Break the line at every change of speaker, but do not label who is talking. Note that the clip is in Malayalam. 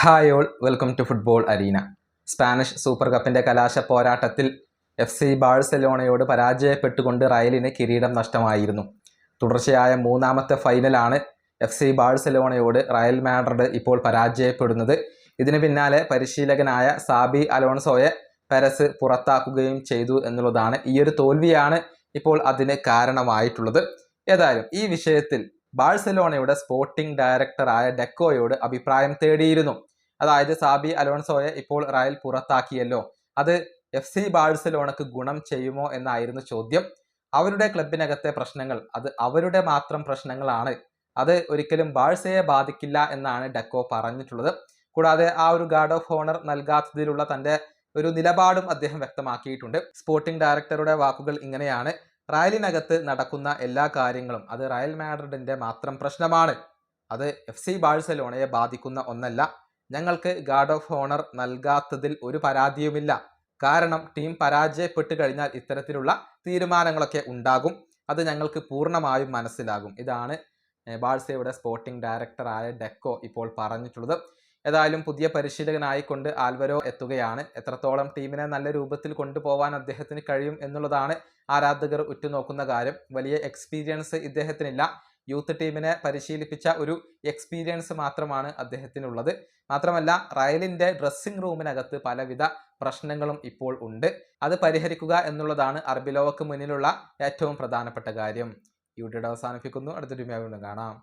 Hi all, welcome to football arena. Spanish super കപ്പിൻ്റെ കലാശ പോരാട്ടത്തിൽ FC ബാഴ്സലോണയോട് പരാജയപ്പെട്ടുകൊണ്ട് റയലിന് കിരീടം നഷ്ടമായിരുന്നു. തുടർച്ചയായ മൂന്നാമത്തെ ഫൈനലാണ് FC ബാഴ്സലോണയോട് റയൽ മാഡ്രിഡ് ഇപ്പോൾ പരാജയപ്പെടുന്നത്. ഇതിന് പിന്നാലെ പരിശീലകനായ സാബി അലോൺസോയെ പെരസ് പുറത്താക്കുകയും ചെയ്തു എന്നുള്ളതാണ്. ഈ ഒരു തോൽവിയാണ് ഇപ്പോൾ അതിന് കാരണമായിട്ടുള്ളത്. ഏതായാലും ഈ വിഷയത്തിൽ ബാഴ്സലോണയുടെ സ്പോർട്ടിംഗ് ഡയറക്ടറായ ഡെക്കോയോട് അഭിപ്രായം തേടിയിരുന്നു. അതായത് സാബി അലോൺസോയെ ഇപ്പോൾ റയൽ പുറത്താക്കിയല്ലോ, അത് FC ബാഴ്സലോണക്ക് ഗുണം ചെയ്യുമോ എന്നായിരുന്നു ചോദ്യം. അവരുടെ ക്ലബിനകത്തെ പ്രശ്നങ്ങൾ അത് അവരുടെ മാത്രം പ്രശ്നങ്ങളാണ്, അത് ഒരിക്കലും ബാഴ്സയെ ബാധിക്കില്ല എന്നാണ് ഡെക്കോ പറഞ്ഞിട്ടുള്ളത്. കൂടാതെ ആ ഒരു ഗാർഡ് ഓഫ് ഓണർ നൽകാത്തതിലുള്ള തൻ്റെ ഒരു നിലപാടും അദ്ദേഹം വ്യക്തമാക്കിയിട്ടുണ്ട്. സ്പോർട്ടിംഗ് ഡയറക്ടറുടെ വാക്കുകൾ ഇങ്ങനെയാണ്: റയലിനകത്ത് നടക്കുന്ന എല്ലാ കാര്യങ്ങളും അത് റയൽ മാഡ്രിഡിന്റെ മാത്രം പ്രശ്നമാണ്, അത് FC ബാഴ്സലോണയെ ബാധിക്കുന്ന ഒന്നല്ല. ഞങ്ങൾക്ക് ഗാർഡ് ഓഫ് ഓണർ നൽകാത്തതിൽ ഒരു പരാതിയുമില്ല, കാരണം ടീം പരാജയപ്പെട്ട് കഴിഞ്ഞാൽ ഇത്തരത്തിലുള്ള തീരുമാനങ്ങളൊക്കെ ഉണ്ടാകും, അത് ഞങ്ങൾക്ക് പൂർണ്ണമായും മനസ്സിലാകും. ഇതാണ് ബാഴ്സയുടെ സ്പോർട്ടിംഗ് ഡയറക്ടറായ ഡെക്കോ ഇപ്പോൾ പറഞ്ഞിട്ടുള്ളത്. ഏതായാലും പുതിയ പരിശീലകനായിക്കൊണ്ട് ആൽവരോ എത്തുകയാണ്. എത്രത്തോളം ടീമിനെ നല്ല രൂപത്തിൽ കൊണ്ടുപോകാൻ അദ്ദേഹത്തിന് കഴിയും എന്നുള്ളതാണ് ആരാധകർ ഉറ്റുനോക്കുന്ന കാര്യം. വലിയ എക്സ്പീരിയൻസ് ഇദ്ദേഹത്തിനില്ല, യൂത്ത് ടീമിനെ പരിശീലിപ്പിച്ച ഒരു എക്സ്പീരിയൻസ് മാത്രമാണ് അദ്ദേഹത്തിനുള്ളത്. മാത്രമല്ല റയലിൻ്റെ ഡ്രസ്സിംഗ് റൂമിനകത്ത് പലവിധ പ്രശ്നങ്ങളും ഇപ്പോൾ ഉണ്ട്, അത് പരിഹരിക്കുക എന്നുള്ളതാണ് അർബിലോവക്ക് മുന്നിലുള്ള ഏറ്റവും പ്രധാനപ്പെട്ട കാര്യം. ഈ വീഡിയോ അവസാനിപ്പിക്കുന്നു. അടുത്തൊരു വീഡിയോയിൽ കാണാം.